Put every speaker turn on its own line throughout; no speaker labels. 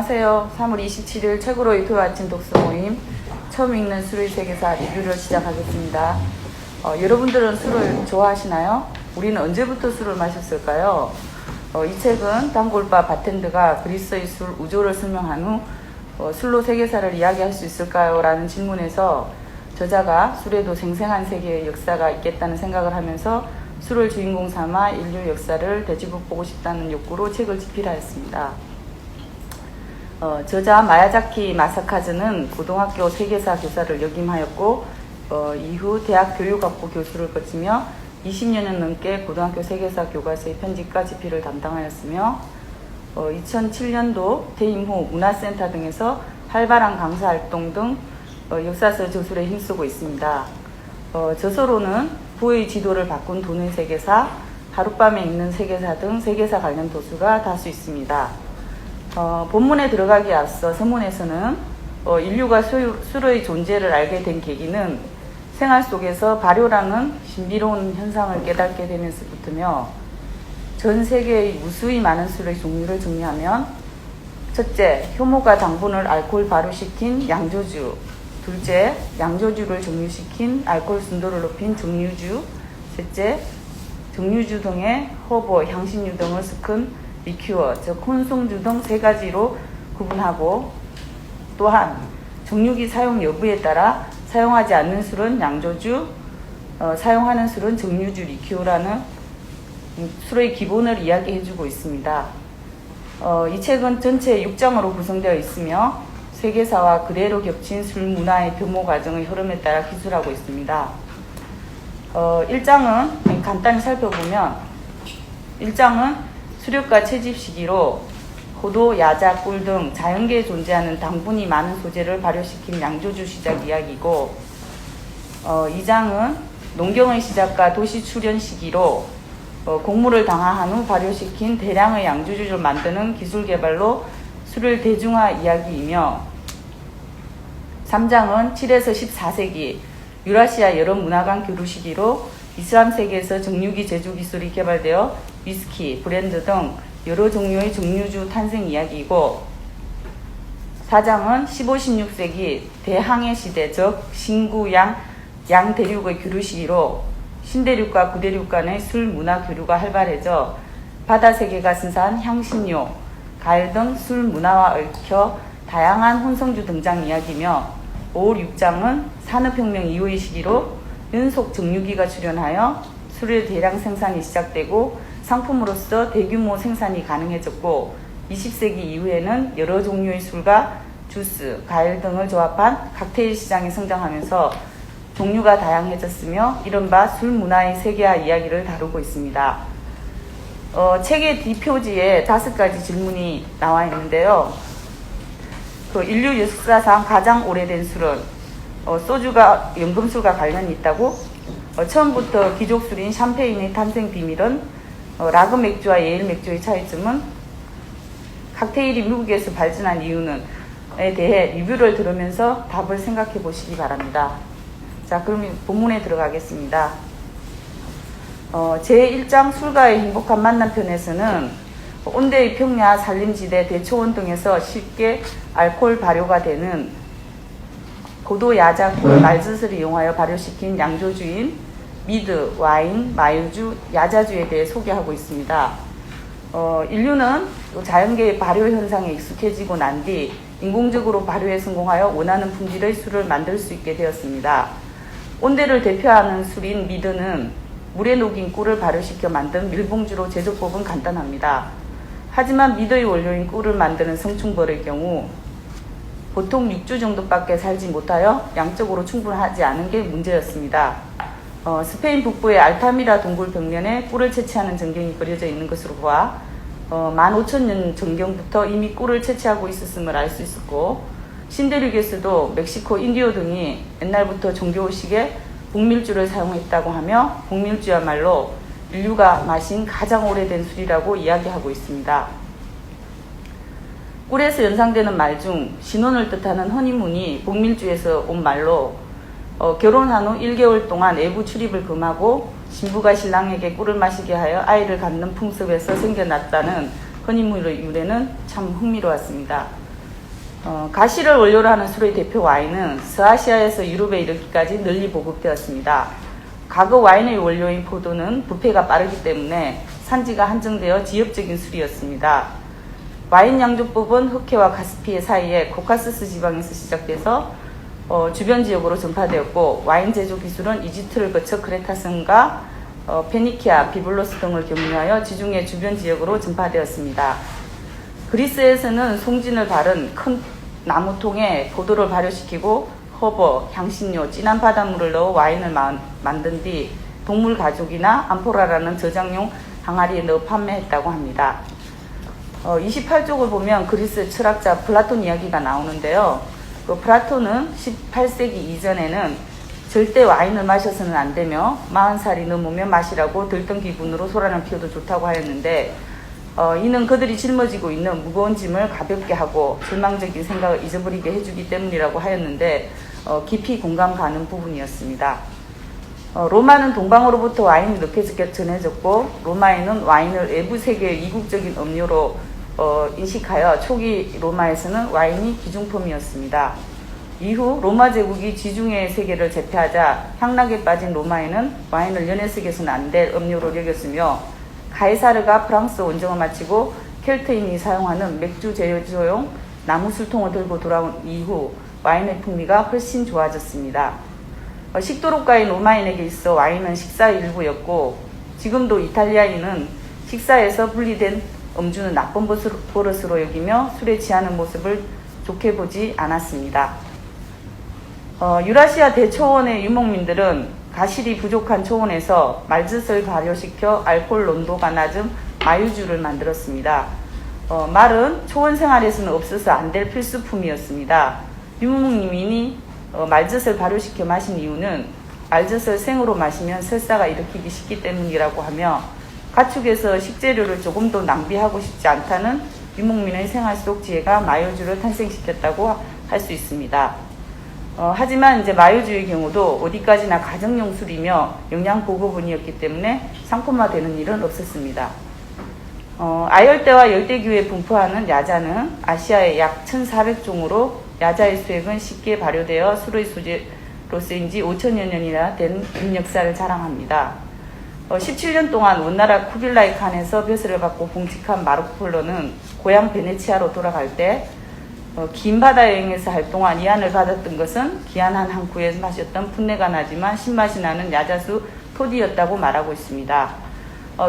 안녕하세요. 3월 27일 책으로의 토요 아침 독서 모임 처음 읽는 술의 세계사 리뷰를 시작하겠습니다. 여러분들은 술을 좋아하시나요? 우리는 언제부터 술을 마셨을까요? 이 책은 단골바 바텐더가 그리스의 술 우조를 설명한 후 술로 세계사를 이야기할 수 있을까요? 라는 질문에서 저자가 술에도 생생한 세계의 역사가 있겠다는 생각을 하면서 술을 주인공 삼아 인류 역사를 되짚어보고 싶다는 욕구로 책을 집필하였습니다. 저자 마야자키 마사카즈는 고등학교 세계사 교사를 역임하였고 이후 대학 교육학부 교수를 거치며 20년을 넘게 고등학교 세계사 교과서의 편집과 집필을 담당하였으며 2007년도 퇴임 후 문화센터 등에서 활발한 강사 활동 등 역사서 저술에 힘쓰고 있습니다. 저서로는 부의 지도를 바꾼 돈의 세계사, 하룻밤에 읽는 세계사 등 세계사 관련 도서가 다수 있습니다. 본문에 들어가기 앞서 서문에서는 인류가 술의 존재를 알게 된 계기는 생활 속에서 발효라는 신비로운 현상을 깨닫게 되면서부터며 전 세계의 무수히 많은 술의 종류를 정리하면 첫째, 효모가 당분을 알코올 발효시킨 양조주, 둘째, 양조주를 정류시킨 알코올 순도를 높인 정류주, 셋째, 정류주 등의 허브, 향신료 등을 섞은 리큐어, 즉 혼성주 등 세 가지로 구분하고 또한 정류기 사용 여부에 따라 사용하지 않는 술은 양조주, 사용하는 술은 정류주 리큐어라는 술의 기본을 이야기해주고 있습니다. 이 책은 전체 6장으로 구성되어 있으며 세계사와 그대로 겹친 술 문화의 변모 과정의 흐름에 따라 기술하고 있습니다. 1장은 간단히 살펴보면 1장은 수렵과 채집 시기로 포도, 야자, 꿀 등 자연계에 존재하는 당분이 많은 소재를 발효시킨 양조주 시작 이야기고 2장은 농경의 시작과 도시 출현 시기로 곡물을 당화한 후 발효시킨 대량의 양조주를 만드는 기술 개발로 술을 대중화 이야기이며 3장은 7에서 14세기 유라시아 여러 문화간 교류 시기로 이슬람 세계에서 정류기 제조 기술이 개발되어 위스키, 브랜드 등 여러 종류의 정류주 탄생 이야기이고 4장은 15, 16세기 대항해 시대 즉 신구, 양 대륙의 교류 시기로 신대륙과 구대륙 간의 술 문화 교류가 활발해져 바다 세계가 선사한 향신료, 가을 등 술 문화와 얽혀 다양한 혼성주 등장 이야기며 5, 6장은 산업혁명 이후의 시기로 연속 정류기가 출현하여 술의 대량 생산이 시작되고 상품으로서 대규모 생산이 가능해졌고 20세기 이후에는 여러 종류의 술과 주스, 과일 등을 조합한 칵테일 시장이 성장하면서 종류가 다양해졌으며 이른바 술 문화의 세계화 이야기를 다루고 있습니다. 책의 뒷표지에 5가지 질문이 나와 있는데요. 인류 역사상 가장 오래된 술은 소주가 연금술과 관련이 있다고? 처음부터 귀족술인 샴페인의 탄생 비밀은 라거 맥주와 예일 맥주의 차이점은 칵테일이 미국에서 발전한 이유는에 대해 리뷰를 들으면서 답을 생각해 보시기 바랍니다. 자, 그럼 본문에 들어가겠습니다. 제1장 술과의 행복한 만남 편에서는 온대의 평야, 산림지대, 대초원 등에서 쉽게 알코올 발효가 되는 고도 야자, 꿀, 말젓을 이용하여 발효시킨 양조주인 미드, 와인, 마유주, 야자주에 대해 소개하고 있습니다. 인류는 자연계의 발효 현상에 익숙해지고 난 뒤 인공적으로 발효에 성공하여 원하는 품질의 술을 만들 수 있게 되었습니다. 온대를 대표하는 술인 미드는 물에 녹인 꿀을 발효시켜 만든 밀봉주로 제조법은 간단합니다. 하지만 미드의 원료인 꿀을 만드는 성충벌의 경우 보통 6주 정도밖에 살지 못하여 양적으로 충분하지 않은 게 문제였습니다. 스페인 북부의 알타미라 동굴 벽면에 꿀을 채취하는 전경이 그려져 있는 것으로 보아 15,000년 전경부터 이미 꿀을 채취하고 있었음을 알 수 있었고 신대륙에서도 멕시코, 인디오 등이 옛날부터 종교의식에 복밀주를 사용했다고 하며 복밀주야말로 인류가 마신 가장 오래된 술이라고 이야기하고 있습니다. 꿀에서 연상되는 말 중 신혼을 뜻하는 허니문이 복밀주에서 온 말로 결혼한 후 1개월 동안 외부 출입을 금하고 신부가 신랑에게 꿀을 마시게 하여 아이를 갖는 풍습에서 생겨났다는 허니문의 유래는 참 흥미로웠습니다. 가시를 원료로 하는 술의 대표 와인은 서아시아에서 유럽에 이르기까지 널리 보급되었습니다. 과거 와인의 원료인 포도는 부패가 빠르기 때문에 산지가 한정되어 지역적인 술이었습니다. 와인 양조법은 흑해와 카스피해 사이에 코카서스 지방에서 시작돼서 주변 지역으로 전파되었고, 와인 제조 기술은 이집트를 거쳐 크레타성과 페니키아, 비블로스 등을 경유하여 지중해 주변 지역으로 전파되었습니다. 그리스에서는 송진을 바른 큰 나무통에 포도를 발효시키고 허버, 향신료, 진한 바닷물을 넣어 와인을 만든 뒤 동물 가죽이나 암포라라는 저장용 항아리에 넣어 판매했다고 합니다. 28쪽을 보면 그리스 철학자 플라톤 이야기가 나오는데요. 그 플라톤은 18세기 이전에는 절대 와인을 마셔서는 안 되며 40살이 넘으면 마시라고 들뜬 기분으로 소란을 피워도 좋다고 하였는데, 이는 그들이 짊어지고 있는 무거운 짐을 가볍게 하고 절망적인 생각을 잊어버리게 해주기 때문이라고 하였는데, 깊이 공감 가는 부분이었습니다. 로마는 동방으로부터 와인이 늦게 전해졌고, 로마에는 와인을 외부 세계의 이국적인 음료로 인식하여 초기 로마에서는 와인이 기중품이었습니다. 이후 로마 제국이 지중해 세계를 제패하자 향락에 빠진 로마에는 와인을 연회 속에서는 안 될 음료로 여겼으며, 가이사르가 프랑스 원정을 마치고 켈트인이 사용하는 맥주 제조용 나무 술통을 들고 돌아온 이후 와인의 풍미가 훨씬 좋아졌습니다. 식도록가인 로마인에게 있어 와인은 식사의 일부였고, 지금도 이탈리아인은 식사에서 분리된 음주는 나쁜 버릇으로 여기며 술에 취하는 모습을 좋게 보지 않았습니다. 유라시아 대초원의 유목민들은 가실이 부족한 초원에서 말젓을 발효시켜 알코올 농도가 낮은 마유주를 만들었습니다. 말은 초원 생활에서는 없어서 안 될 필수품이었습니다. 유목민이 말젓을 발효시켜 마신 이유는 말젓을 생으로 마시면 설사가 일으키기 쉽기 때문이라고 하며, 가축에서 식재료를 조금도 낭비하고 싶지 않다는 유목민의 생활 속 지혜가 마요주를 탄생시켰다고 할 수 있습니다. 하지만 이제 마요주의 경우도 어디까지나 가정용 술이며 영양 보급원이었기 때문에 상품화되는 일은 없었습니다. 아열대와 열대기후에 분포하는 야자는 아시아의 약 1400종으로 야자의 수액은 쉽게 발효되어 술의 소재로 쓰인 지 5000여 년이나 된 긴 역사를 자랑합니다. 17년 동안 원나라 쿠빌라이 칸에서 벼슬을 받고 봉직한 마르코폴로는 고향 베네치아로 돌아갈 때 긴 바다 여행에서 할 동안 이안을 받았던 것은 기안한 한 구에서 마셨던 풋내가 나지만 신맛이 나는 야자수 토디였다고 말하고 있습니다.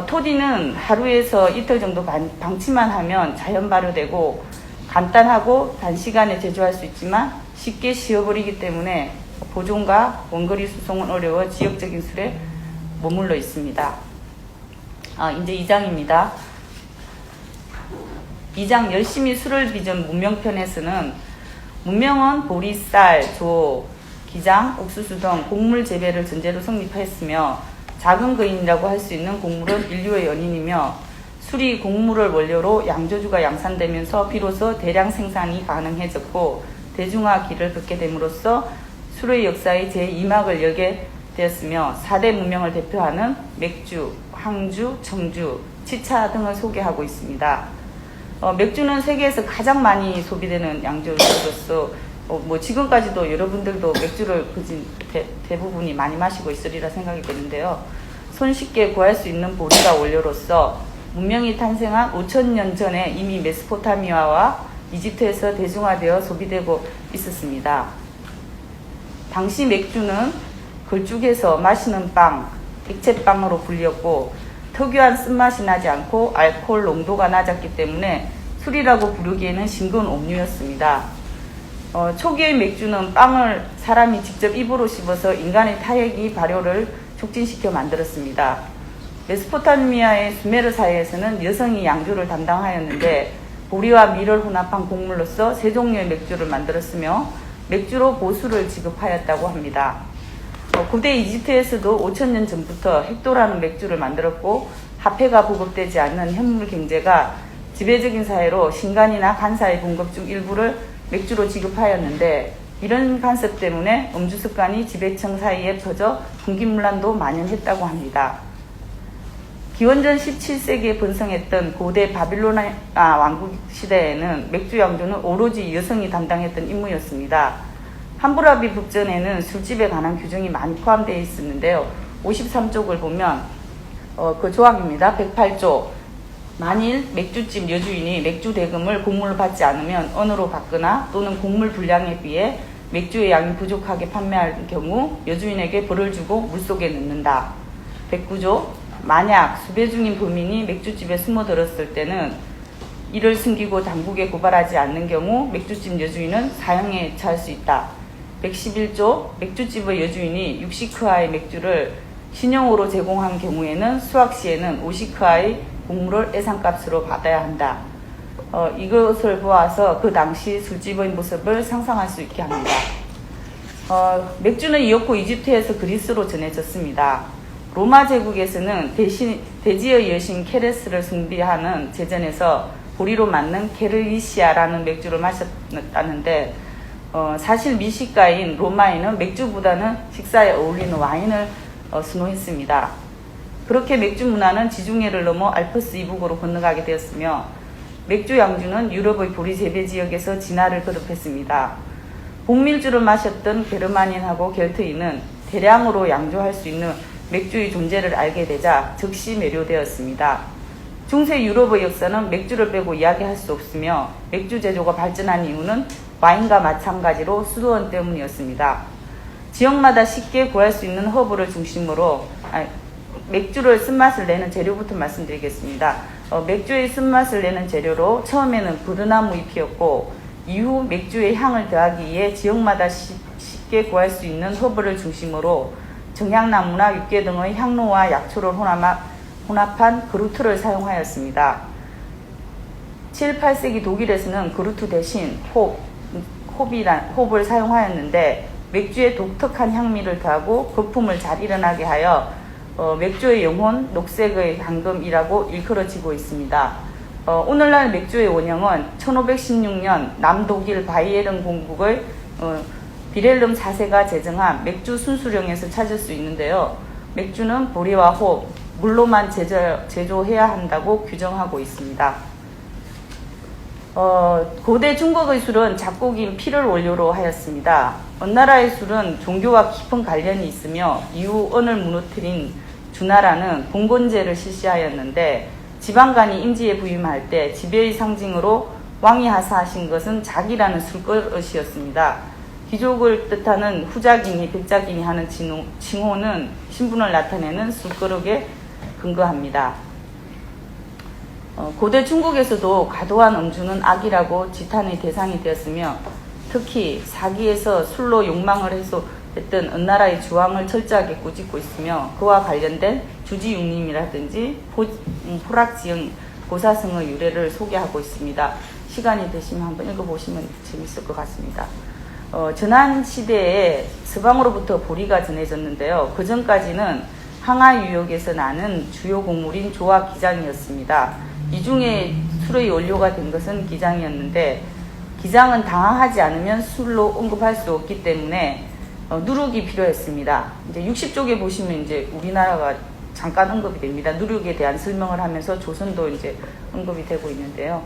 토디는 하루에서 이틀 정도 방치만 하면 자연 발효되고 간단하고 단시간에 제조할 수 있지만 쉽게 쉬어버리기 때문에 보존과 원거리 수송은 어려워 지역적인 술에 머물러 있습니다. 이제 2장입니다. 2장 열심히 술을 빚은 문명편에서는 문명은 보리, 쌀, 조, 기장, 옥수수 등 곡물 재배를 전제로 성립했으며, 작은 거인이라고 할 수 있는 곡물은 인류의 연인이며, 술이 곡물을 원료로 양조주가 양산되면서 비로소 대량 생산이 가능해졌고 대중화 길을 걷게 됨으로써 술의 역사의 제2막을 열게 되었으며, 4대 문명을 대표하는 맥주, 황주, 청주, 치차 등을 소개하고 있습니다. 맥주는 세계에서 가장 많이 소비되는 양주로서 지금까지도 여러분들도 맥주를 대부분이 많이 마시고 있으리라 생각이 되는데요. 손쉽게 구할 수 있는 보리가 원료로서 문명이 탄생한 5000년 전에 이미 메소포타미아와 이집트에서 대중화되어 소비되고 있었습니다. 당시 맥주는 걸쭉해서 마시는 빵, 액체빵으로 불렸고, 특유한 쓴맛이 나지 않고 알코올 농도가 낮았기 때문에 술이라고 부르기에는 싱거운 음료였습니다. 초기의 맥주는 빵을 사람이 직접 입으로 씹어서 인간의 타액이 발효를 촉진시켜 만들었습니다. 메소포타미아의 수메르 사회에서는 여성이 양주를 담당하였는데, 보리와 밀을 혼합한 곡물로서 세 종류의 맥주를 만들었으며 맥주로 보수를 지급하였다고 합니다. 고대 이집트에서도 5000년 전부터 헥도라는 맥주를 만들었고, 화폐가 보급되지 않는 현물 경제가 지배적인 사회로 신간이나 간사의 봉급 중 일부를 맥주로 지급하였는데, 이런 간섭 때문에 음주 습관이 지배층 사이에 퍼져 분기문란도 만연했다고 합니다. 기원전 17세기에 번성했던 고대 바빌로나 왕국 시대에는 맥주 양조는 오로지 여성이 담당했던 임무였습니다. 함부라비 법전에는 술집에 관한 규정이 많이 포함되어 있었는데요. 53쪽을 보면 그 조항입니다. 108조 만일 맥주집 여주인이 맥주 대금을 공물로 받지 않으면 언어로 받거나 또는 곡물 분량에 비해 맥주의 양이 부족하게 판매할 경우 여주인에게 벌을 주고 물속에 넣는다. 109조 만약 수배 중인 범인이 맥주집에 숨어들었을 때는 이를 숨기고 당국에 고발하지 않는 경우 맥주집 여주인은 사형에 처할 수 있다. 111조 맥주집의 여주인이 60크아의 맥주를 신용으로 제공한 경우에는 수확 시에는 50크아의 곡물을 애상값으로 받아야 한다. 이것을 보아서 그 당시 술집의 모습을 상상할 수 있게 합니다. 맥주는 이었고 이집트에서 그리스로 전해졌습니다. 로마 제국에서는 대지의 여신 케레스를 숭배하는 제전에서 보리로 만든 게르리시아라는 맥주를 마셨다는데 사실 미식가인 로마인은 맥주보다는 식사에 어울리는 와인을 선호했습니다. 그렇게 맥주 문화는 지중해를 넘어 알프스 이북으로 건너가게 되었으며 맥주 양주는 유럽의 보리 재배 지역에서 진화를 거듭했습니다. 복밀주를 마셨던 게르마닌하고 겔트인은 대량으로 양조할 수 있는 맥주의 존재를 알게 되자 즉시 매료되었습니다. 중세 유럽의 역사는 맥주를 빼고 이야기할 수 없으며 맥주 제조가 발전한 이유는 와인과 마찬가지로 수도원 때문이었습니다. 지역마다 쉽게 구할 수 있는 허브를 중심으로 맥주를 쓴맛을 내는 재료부터 말씀드리겠습니다. 맥주의 쓴맛을 내는 재료로 처음에는 부르나무 잎이었고 이후 맥주의 향을 더하기 위해 지역마다 쉽게 구할 수 있는 허브를 중심으로 정향나무나 육개 등의 향로와 약초를 혼합한 그루트를 사용하였습니다. 7, 8세기 독일에서는 그루트 대신 홉을 사용하였는데 맥주에 독특한 향미를 더하고 거품을 잘 일어나게 하여 맥주의 영혼, 녹색의 황금이라고 일컬어지고 있습니다. 오늘날 맥주의 원형은 1516년 남독일 바이에른 공국의 비렐름 4세가 제정한 맥주 순수령에서 찾을 수 있는데요. 맥주는 보리와 홉, 물로만 제조해야 한다고 규정하고 있습니다. 고대 중국의 술은 작곡인 피를 원료로 하였습니다. 원나라의 술은 종교와 깊은 관련이 있으며 이후 언을 무너뜨린 주나라는 봉건제를 실시하였는데 지방간이 임지에 부임할 때 지배의 상징으로 왕이 하사하신 것은 작이라는 술그릇이었습니다. 귀족을 뜻하는 후작이니 백작이니 하는 칭호는 신분을 나타내는 술그릇에 근거합니다. 고대 중국에서도 과도한 음주는 악이라고 지탄의 대상이 되었으며 특히 사기에서 술로 욕망을 해소했던 은나라의 주왕을 철저하게 꾸짖고 있으며 그와 관련된 주지육림이라든지 포락지형 고사성의 유래를 소개하고 있습니다. 시간이 되시면 한번 읽어보시면 재밌을 것 같습니다. 전한 시대에 서방으로부터 보리가 전해졌는데요. 그 전까지는 항하 유역에서 나는 주요 곡물인 조와 기장이었습니다. 이 중에 술의 원료가 된 것은 기장이었는데 기장은 당황하지 않으면 술로 언급할 수 없기 때문에 누룩이 필요했습니다. 이제 60쪽에 보시면 이제 우리나라가 잠깐 언급이 됩니다. 누룩에 대한 설명을 하면서 조선도 이제 언급이 되고 있는데요.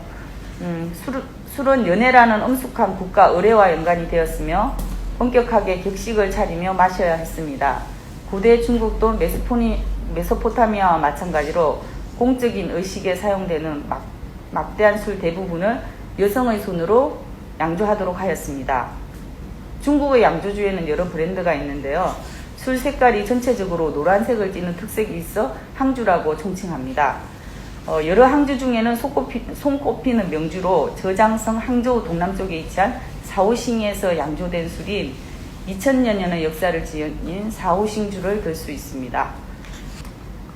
술은 연해라는 엄숙한 국가 의례와 연관이 되었으며 본격하게 격식을 차리며 마셔야 했습니다. 고대 중국도 메소포타미아와 마찬가지로 공적인 의식에 사용되는 막대한 술 대부분을 여성의 손으로 양조하도록 하였습니다. 중국의 양조주에는 여러 브랜드가 있는데요. 술 색깔이 전체적으로 노란색을 띠는 특색이 있어 항주라고 총칭합니다. 여러 항주 중에는 손꼽히는 명주로 저장성 항저우 동남쪽에 위치한 사오싱에서 양조된 술인 2000여 년의 역사를 지닌 사오싱주를 들 수 있습니다.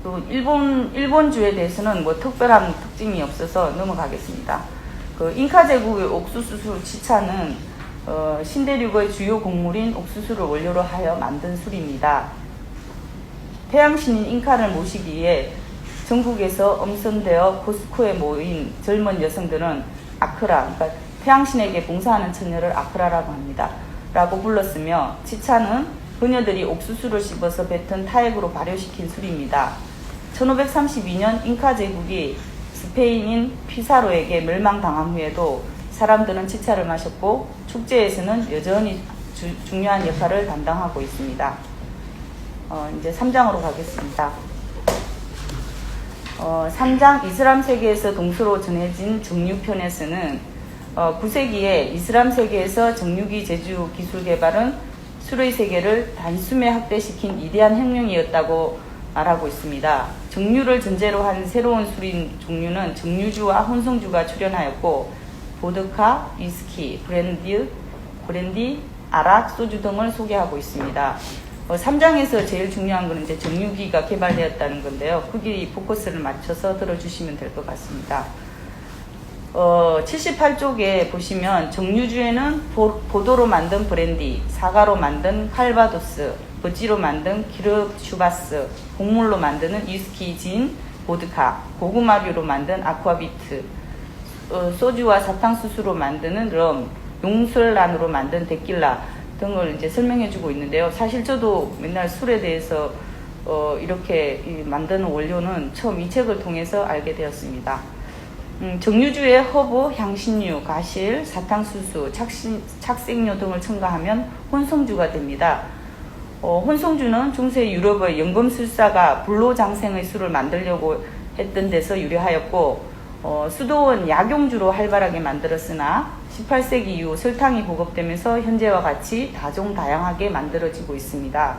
또 일본주에 대해서는 특별한 특징이 없어서 넘어가겠습니다. 잉카 제국의 옥수수술 치차는 신대륙의 주요 곡물인 옥수수를 원료로 하여 만든 술입니다. 태양신인 잉카를 모시기 위해 전국에서 엄선되어 코스코에 모인 젊은 여성들은 아크라, 그러니까 태양신에게 봉사하는 처녀를 아크라라고 합니다. 라고 불렀으며 치차는 그녀들이 옥수수를 씹어서 뱉은 타액으로 발효시킨 술입니다. 1532년 잉카 제국이 스페인인 피사로에게 멸망당한 후에도 사람들은 치차를 마셨고 축제에서는 여전히 중요한 역할을 담당하고 있습니다. 이제 3장으로 가겠습니다. 3장 이슬람 세계에서 동서로 전해진 정유편에서는 9세기에 이슬람 세계에서 정유기 제주 기술 개발은 술의 세계를 단숨에 확대시킨 위대한 혁명이었다고 말하고 있습니다. 정유를 전제로 한 새로운 술인 종류는 정유주와 혼성주가 출현하였고 보드카, 위스키, 브랜디, 아락, 소주 등을 소개하고 있습니다. 3장에서 제일 중요한 것은 이제 정유기가 개발되었다는 건데요. 거기 포커스를 맞춰서 들어주시면 될 것 같습니다. 78쪽에 보시면 정유주에는 보도로 만든 브랜디, 사과로 만든 칼바도스, 버지로 만든 기르슈바스, 곡물로 만드는 위스키, 진, 보드카, 고구마류로 만든 아쿠아비트, 소주와 사탕수수로 만드는 럼, 용술란으로 만든 데킬라 등을 이제 설명해주고 있는데요. 사실 저도 맨날 술에 대해서 이렇게 만드는 원료는 처음 이 책을 통해서 알게 되었습니다. 정유주에 허브, 향신료, 가실, 사탕수수, 착색료 등을 첨가하면 혼성주가 됩니다. 혼성주는 중세 유럽의 연금술사가 불로장생의 술을 만들려고 했던 데서 유래하였고 수도원 약용주로 활발하게 만들었으나 18세기 이후 설탕이 보급되면서 현재와 같이 다종다양하게 만들어지고 있습니다.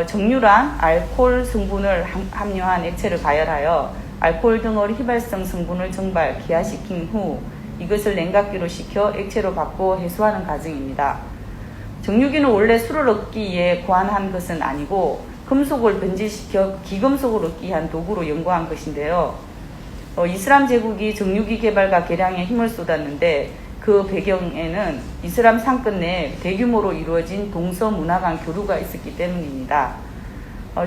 정유란 알코올 성분을 함유한 액체를 가열하여 알코올 등의 휘발성 성분을 증발, 기화시킨 후 이것을 냉각기로 식혀 액체로 바꿔 해수하는 과정입니다. 정유기는 원래 술을 얻기 위해 고안한 것은 아니고 금속을 변질시켜 기금속을 얻기 위한 도구로 연구한 것인데요. 이슬람 제국이 정유기 개발과 개량에 힘을 쏟았는데 그 배경에는 이슬람 상권 내에 대규모로 이루어진 동서 문화 간 교류가 있었기 때문입니다.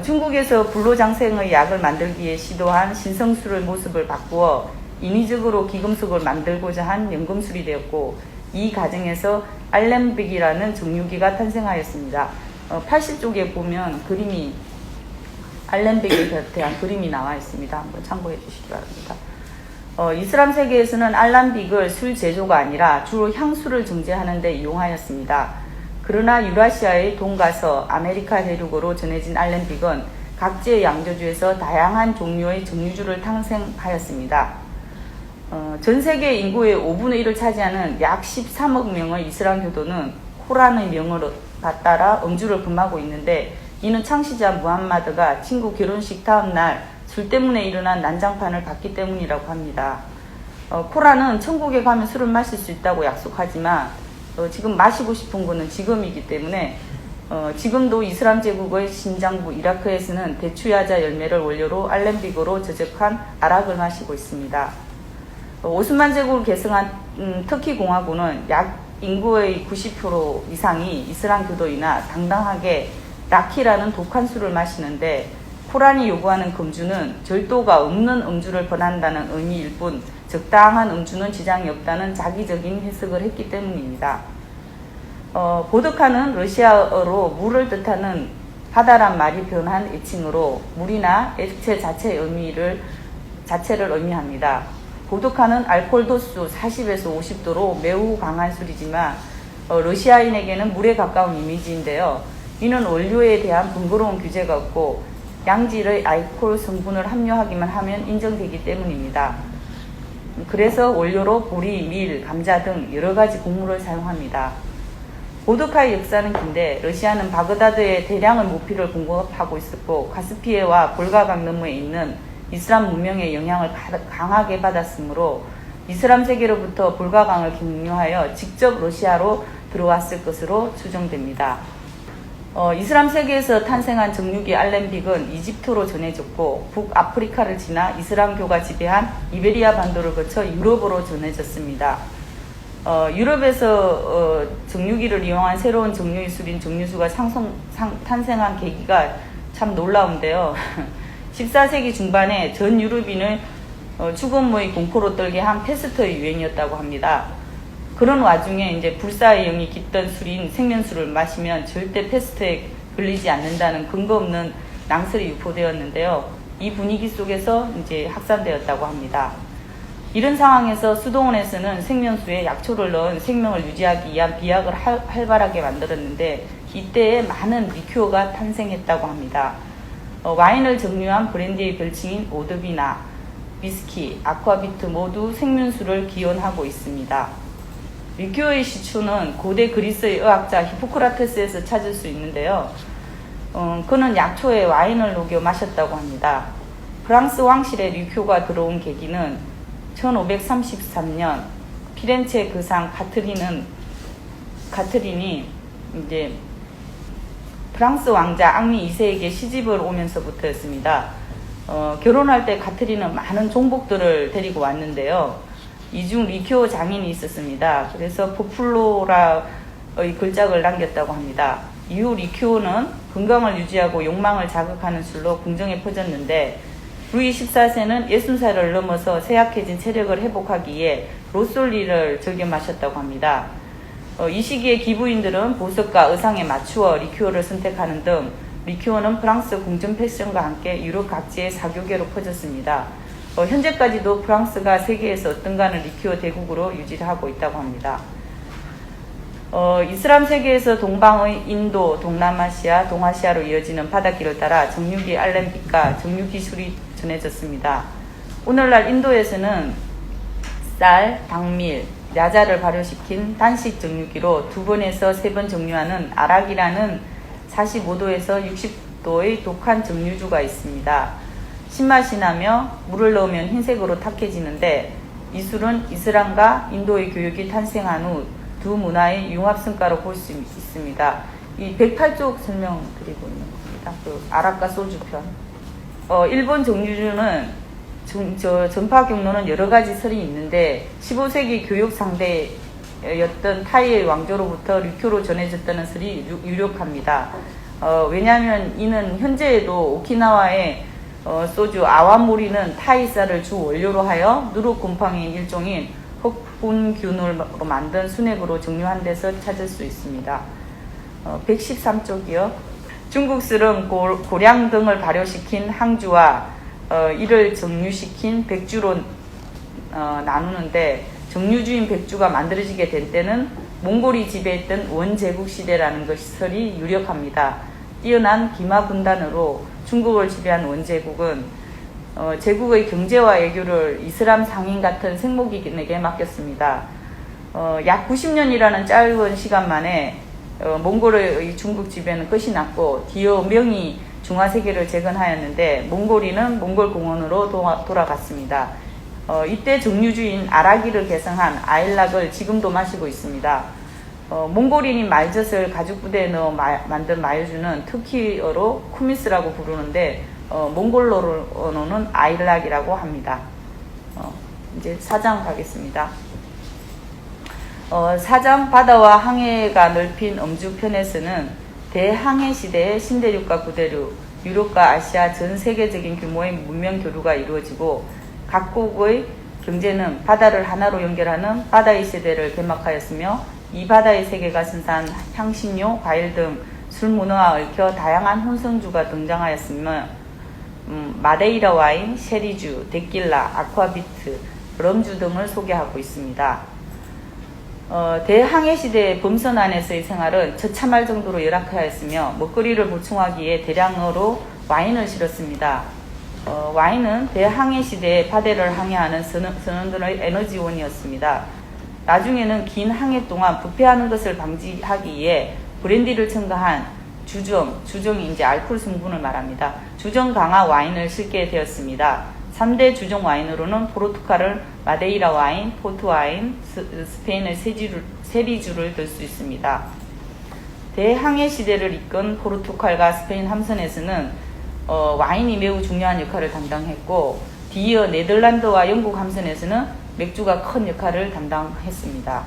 중국에서 불로장생의 약을 만들기 위해 시도한 신성술의 모습을 바꾸어 인위적으로 기금속을 만들고자 한 연금술이 되었고 이 과정에서 알렘빅이라는 정유기가 탄생하였습니다. 80쪽에 보면 그림이 알렘빅에 대한 그림이 나와 있습니다. 한번 참고해 주시기 바랍니다. 이슬람 세계에서는 알람빅을 술 제조가 아니라 주로 향수를 정제하는 데 이용하였습니다. 그러나 유라시아의 동가서 아메리카 대륙으로 전해진 알렘빅은 각지의 양조주에서 다양한 종류의 정유주를 탄생하였습니다. 전 세계 인구의 5분의 1을 차지하는 약 13억 명의 이슬람 교도는 코란의 명을 따라 음주를 금하고 있는데 이는 창시자 무함마드가 친구 결혼식 다음 날 술 때문에 일어난 난장판을 봤기 때문이라고 합니다. 코란은 천국에 가면 술을 마실 수 있다고 약속하지만 지금 마시고 싶은 거는 지금이기 때문에 지금도 이슬람 제국의 신장부 이라크에서는 대추야자 열매를 원료로 알렘빅으로 저적한 아락을 마시고 있습니다. 오스만 제국을 계승한 터키 공화국은 약 인구의 90% 이상이 이슬람 교도이나 당당하게 라키라는 독한 술을 마시는데 코란이 요구하는 금주는 절도가 없는 음주를 권한다는 의미일 뿐 적당한 음주는 지장이 없다는 자기적인 해석을 했기 때문입니다. 보드카는 러시아어로 물을 뜻하는 바다란 말이 변한 애칭으로 물이나 액체 자체를 의미합니다. 보드카는 알코올 도수 40에서 50도로 매우 강한 술이지만 러시아인에게는 물에 가까운 이미지인데요. 이는 원료에 대한 번거로운 규제가 없고 양질의 알코올 성분을 함유하기만 하면 인정되기 때문입니다. 그래서 원료로 보리, 밀, 감자 등 여러 가지 곡물을 사용합니다. 보드카의 역사는 긴데 러시아는 바그다드에 대량의 모피를 공급하고 있었고 카스피해와 볼가강 너머에 있는 이슬람 문명의 영향을 강하게 받았으므로 이슬람 세계로부터 볼가강을 경유하여 직접 러시아로 들어왔을 것으로 추정됩니다. 이슬람 세계에서 탄생한 정유기 알렘빅은 이집트로 전해졌고 북아프리카를 지나 이슬람교가 지배한 이베리아 반도를 거쳐 유럽으로 전해졌습니다. 유럽에서 정유기를 이용한 새로운 정유의 술인 정유수가 탄생한 계기가 참 놀라운데요. 14세기 중반에 전 유럽인을 죽음의 공포로 떨게 한 페스트의 유행이었다고 합니다. 그런 와중에 이제 불사의 영이 깃던 술인 생면술을 마시면 절대 페스트에 걸리지 않는다는 근거 없는 낭설이 유포되었는데요. 이 분위기 속에서 이제 확산되었다고 합니다. 이런 상황에서 수도원에서는 생명수에 약초를 넣은 생명을 유지하기 위한 비약을 활발하게 만들었는데 이때에 많은 리큐어가 탄생했다고 합니다. 와인을 정류한 브랜디의 별칭인 오드비나 위스키, 아쿠아비트 모두 생명수를 기원하고 있습니다. 리큐어의 시초는 고대 그리스의 의학자 히포크라테스에서 찾을 수 있는데요. 그는 약초에 와인을 녹여 마셨다고 합니다. 프랑스 왕실에 리큐어가 들어온 계기는 1533년 피렌체 그상 가트린이 이제 프랑스 왕자 앙리 2세에게 시집을 오면서부터였습니다. 결혼할 때 가트린은 많은 종복들을 데리고 왔는데요. 이 중 리큐어 장인이 있었습니다. 그래서 포플로라의 글작을 남겼다고 합니다. 이후 리큐어는 건강을 유지하고 욕망을 자극하는 술로 궁정에 퍼졌는데 루이 14세는 60살을 넘어서 쇠약해진 체력을 회복하기 위해 로솔리를 즐겨 마셨다고 합니다. 이 시기에 기부인들은 보석과 의상에 맞추어 리큐어를 선택하는 등 리큐어는 프랑스 궁전 패션과 함께 유럽 각지의 사교계로 퍼졌습니다. 현재까지도 프랑스가 세계에서 어떤가는 리큐어 대국으로 유지를 하고 있다고 합니다. 이슬람 세계에서 동방의 인도, 동남아시아, 동아시아로 이어지는 바닷길을 따라 정육이 알렘빅과 정육기술이 전해졌습니다. 오늘날 인도에서는 쌀, 당밀, 야자를 발효시킨 단식 정육기로 2번에서 3번 정류하는 아락이라는 45도에서 60도의 독한 정류주가 있습니다. 신맛이 나며 물을 넣으면 흰색으로 탁해지는데 이 술은 이슬람과 인도의 교육이 탄생한 후 두 문화의 융합성과로 볼 수 있습니다. 이 108쪽 설명드리고 있는 겁니다. 그 아랍과 소주편. 일본 정류주는 전파 경로는 여러 가지 설이 있는데 15세기 교육 상대였던 타이의 왕조로부터 리큐어로 전해졌다는 설이 유력합니다. 왜냐하면 이는 현재에도 오키나와의 소주 아와모리는 타이 쌀을 주 원료로 하여 누룩곰팡이 일종인 흑분균으로 만든 순액으로 정류한 데서 찾을 수 있습니다. 113쪽이요. 중국 술은 고량 등을 발효시킨 항주와 이를 정류시킨 백주로 나누는데 정류주인 백주가 만들어지게 된 때는 몽골이 지배했던 원제국 시대라는 것이 유력합니다. 뛰어난 기마 군단으로 중국을 지배한 원제국은 제국의 경제와 외교를 이슬람 상인 같은 생목인에게 맡겼습니다. 약 90년이라는 짧은 시간 만에 몽골의 중국 지배는 끝이 났고 뒤어 명이 중화세계를 재건하였는데 몽골인은 몽골 공원으로 돌아갔습니다. 이때 정류주인 아라기를 개성한 아일락을 지금도 마시고 있습니다. 몽골인이 말젓을 가죽부대에 넣어 만든 마요주는 터키어로 쿠미스라고 부르는데 몽골어로는 아일락이라고 합니다. 이제 4장 가겠습니다. 4장 바다와 항해가 넓힌 엄주편에서는 대항해 시대의 신대륙과 구대륙, 유럽과 아시아 전 세계적인 규모의 문명 교류가 이루어지고 각국의 경제는 바다를 하나로 연결하는 바다의 시대를 개막하였으며 이 바다의 세계가 생산한 향신료, 과일 등 술문화와 얽혀 다양한 혼성주가 등장하였으며 마데이라 와인, 셰리주, 데킬라, 아쿠아비트, 럼주 등을 소개하고 있습니다. 대항해 시대의 범선 안에서의 생활은 처참할 정도로 열악하였으며 먹거리를 보충하기 위해 대량으로 와인을 실었습니다. 와인은 대항해 시대의 바다를 항해하는 선원들의 에너지원이었습니다. 나중에는 긴 항해 동안 부패하는 것을 방지하기 위해 브랜디를 첨가한 주정이 이제 알코올 성분을 말합니다. 주정 강화 와인을 싣게 되었습니다. 3대 주정 와인으로는 포르투갈을 마데이라 와인, 포트 와인, 스페인의 세리주를 들 수 있습니다. 대항해 시대를 이끈 포르투갈과 스페인 함선에서는 와인이 매우 중요한 역할을 담당했고 뒤이어 네덜란드와 영국 함선에서는 맥주가 큰 역할을 담당했습니다.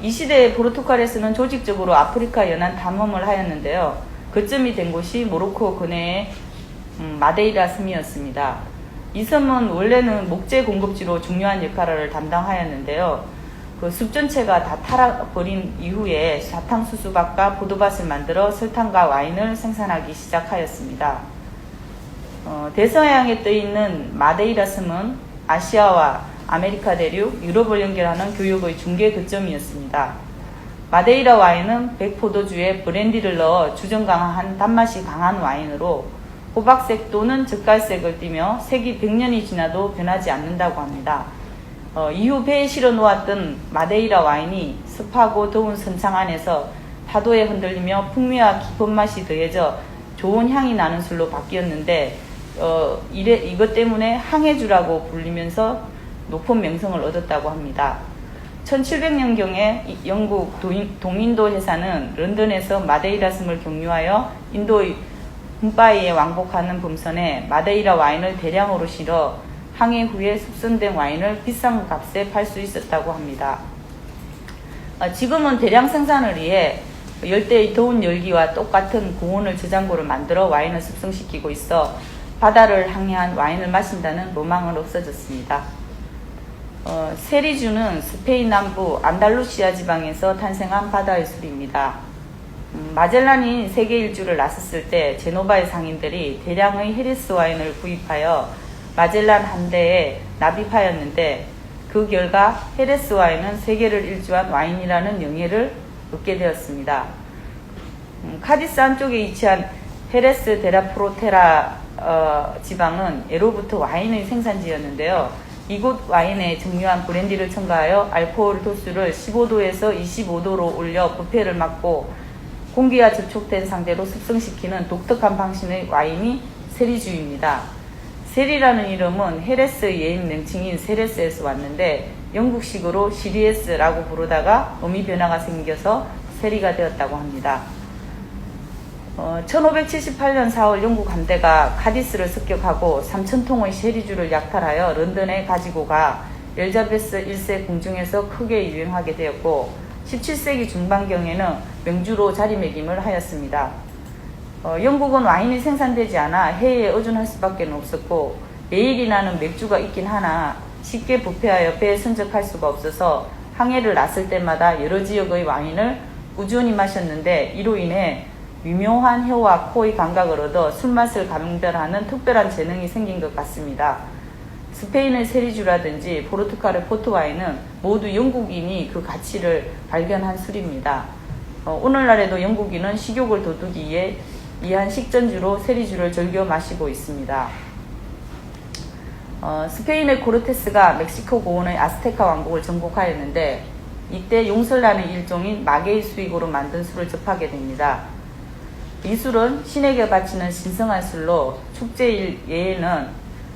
이 시대에 포르투갈에서는 조직적으로 아프리카 연안 탐험을 하였는데요. 거점이 된 곳이 모로코 근해의 마데이라 섬이었습니다. 이 섬은 원래는 목재 공급지로 중요한 역할을 담당하였는데요. 그 숲 전체가 다 타락버린 이후에 사탕수수밭과 포도밭을 만들어 설탕과 와인을 생산하기 시작하였습니다. 대서양에 떠있는 마데이라 섬은 아시아와 아메리카 대륙, 유럽을 연결하는 교역의 중개 거점이었습니다. 마데이라 와인은 백포도주에 브랜디를 넣어 주정 강한 단맛이 강한 와인으로 호박색 또는 젓갈색을 띠며 색이 100년이 지나도 변하지 않는다고 합니다. 이후 배에 실어 놓았던 마데이라 와인이 습하고 더운 선창 안에서 파도에 흔들리며 풍미와 깊은 맛이 더해져 좋은 향이 나는 술로 바뀌었는데 이것 때문에 항해주라고 불리면서 높은 명성을 얻었다고 합니다. 1700년경에 영국 동인도 회사는 런던에서 마데이라 섬을 경유하여 인도의 훔바이에 왕복하는 범선에 마데이라 와인을 대량으로 실어 항해 후에 숙성된 와인을 비싼 값에 팔 수 있었다고 합니다. 지금은 대량 생산을 위해 열대의 더운 열기와 똑같은 고온을 저장고를 만들어 와인을 숙성시키고 있어 바다를 항해한 와인을 마신다는 로망은 없어졌습니다. 세리주는 스페인 남부 안달루시아 지방에서 탄생한 바다의 술입니다. 마젤란이 세계 일주를 나섰을 때 제노바의 상인들이 대량의 헤레스 와인을 구입하여 마젤란 함대에 납입하였는데 그 결과 헤레스 와인은 세계를 일주한 와인이라는 영예를 얻게 되었습니다. 카디스 안쪽에 위치한 헤레스 데라프로테라 지방은 예로부터 와인의 생산지였는데요. 이곳 와인에 증류한 브랜디를 첨가하여 알코올 도수를 15도에서 25도로 올려 부패를 막고 공기와 접촉된 상태로 숙성시키는 독특한 방식의 와인이 세리주입니다. 세리라는 이름은 헤레스의 예인 명칭인 세레스에서 왔는데 영국식으로 시리에스라고 부르다가 어미 변화가 생겨서 세리가 되었다고 합니다. 1578년 4월 영국 함대가 카디스를 습격하고 3,000통의 세리주를 약탈하여 런던에 가지고 가 엘자베스 1세 궁중에서 크게 유행하게 되었고 17세기 중반경에는 명주로 자리매김을 하였습니다. 영국은 와인이 생산되지 않아 해외에 의존할 수밖에 없었고 매일이 나는 맥주가 있긴 하나 쉽게 부패하여 배에 선적할 수가 없어서 항해를 났을 때마다 여러 지역의 와인을 꾸준히 마셨는데 이로 인해 미묘한 혀와 코의 감각을 얻어 술맛을 감별하는 특별한 재능이 생긴 것 같습니다. 스페인의 세리주라든지 포르투갈의 포트와인은 모두 영국인이 그 가치를 발견한 술입니다. 오늘날에도 영국인은 식욕을 돋우기 위해 이한 식전주로 세리주를 즐겨 마시고 있습니다. 스페인의 코르테스가 멕시코 고원의 아스테카 왕국을 정복하였는데 이때 용설라는 일종인 마개의 수익으로 만든 술을 접하게 됩니다. 이 술은 신에게 바치는 신성한 술로 축제일 예에는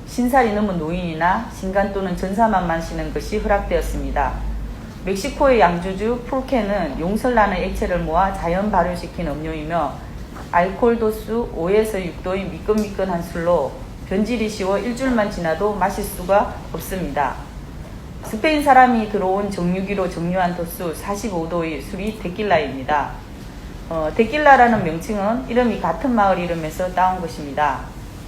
신살이 넘은 노인이나 신간 또는 전사만 마시는 것이 허락되었습니다. 멕시코의 양주주 풀케는 용설라는 액체를 모아 자연 발효시킨 음료이며 알코올 도수 5에서 6도의 미끈미끈한 술로 변질이 쉬워 일주일만 지나도 마실 수가 없습니다. 스페인 사람이 들어온 정유기로 정유한 도수 45도의 술이 데킬라입니다. 데킬라라는 명칭은 이름이 같은 마을 이름에서 따온 것입니다.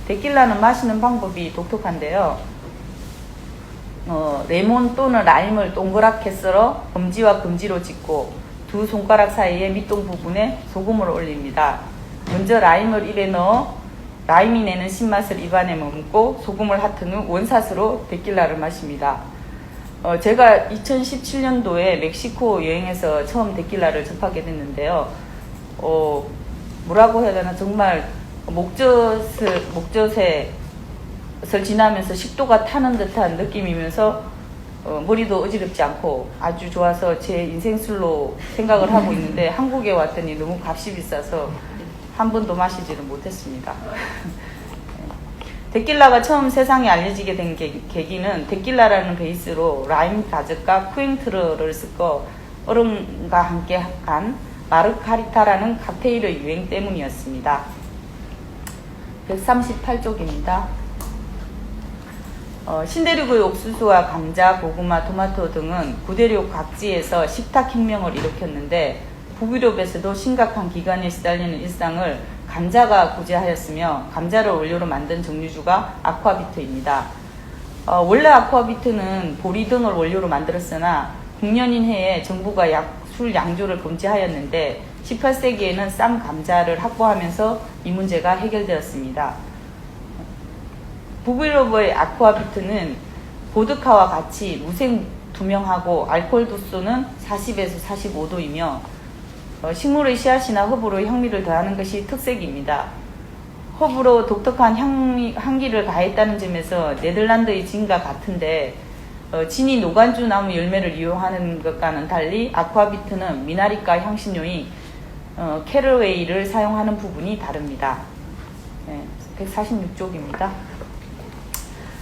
데킬라는 마시는 방법이 독특한데요. 레몬 또는 라임을 동그랗게 썰어 검지와 검지로 찍고 두 손가락 사이에 밑동 부분에 소금을 올립니다. 먼저 라임을 입에 넣어 라임이 내는 신맛을 입안에 머금고 소금을 핫은 후 원샷으로 데킬라를 마십니다. 제가 2017년도에 멕시코 여행에서 처음 데킬라를 접하게 됐는데요. 뭐라고 해야 되나 정말 목젖을 지나면서 식도가 타는 듯한 느낌이면서 머리도 어지럽지 않고 아주 좋아서 제 인생술로 생각을 하고 있는데 한국에 왔더니 너무 값이 비싸서 한 번도 마시지를 못했습니다. 데킬라가 처음 세상에 알려지게 된 계기는 데킬라라는 베이스로 라임 가죽과 쿠잉트르를 섞어 얼음과 함께 한 마르가리타라는 칵테일의 유행 때문이었습니다. 138쪽입니다. 신대륙의 옥수수와 감자, 고구마, 토마토 등은 구대륙 각지에서 식탁혁명을 일으켰는데 북유럽에서도 심각한 기간에 시달리는 일상을 감자가 구제하였으며 감자를 원료로 만든 정류주가 아쿠아비트입니다. 원래 아쿠아비트는 보리 등을 원료로 만들었으나 국년인 해에 정부가 술 양조를 금지하였는데 18세기에는 쌈 감자를 확보하면서 이 문제가 해결되었습니다. 구글로버의 아쿠아비트는 보드카와 같이 무색 투명하고 알코올 도수는 40에서 45도이며 식물의 씨앗이나 허브로 향미를 더하는 것이 특색입니다. 허브로 독특한 향기를 가했다는 점에서 네덜란드의 진과 같은데 진이 노간주 나무 열매를 이용하는 것과는 달리 아쿠아비트는 미나리과 향신료인 캐러웨이를 사용하는 부분이 다릅니다. 네, 146쪽입니다.